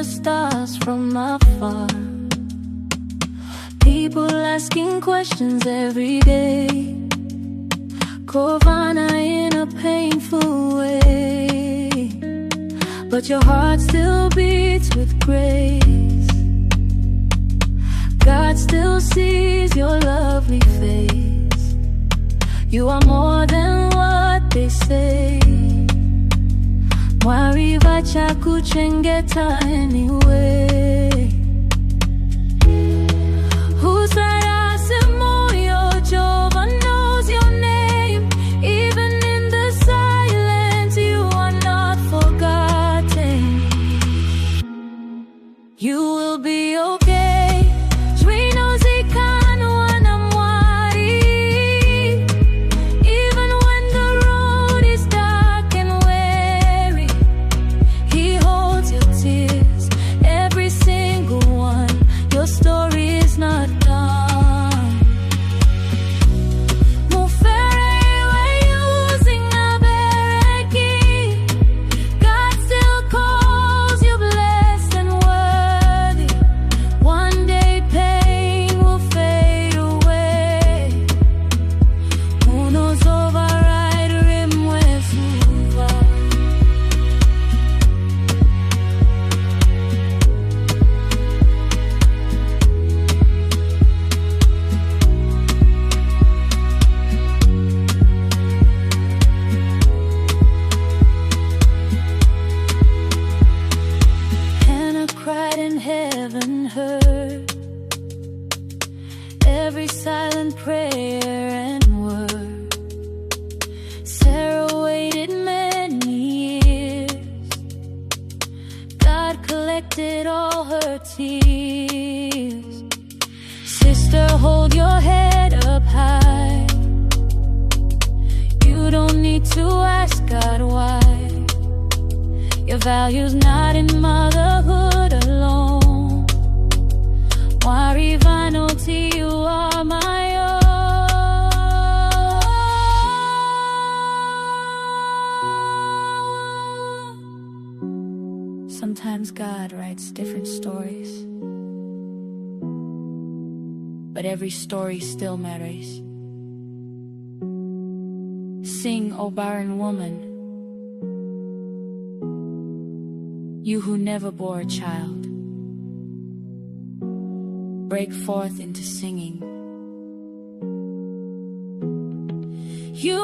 the stars from afar. People asking questions every day. Corvana in a painful way, but your heart still beats with grace. God still sees your lovely face. You are more than what they say. Mwariva cha kuchengeta anyway. Usarase moyo, Jehovah knows your name. Even in the silence, you are not forgotten. You will be okay. Heaven heard every silent prayer and word. Sarah waited many years. God collected all her tears. Sister, hold your head up high. You don't need to ask God why. Your value's not in motherhood alone. Warivanoti, you are my own. Sometimes God writes different stories, but every story still matters. Sing, O barren woman, you who never bore a child. Break forth into singing. You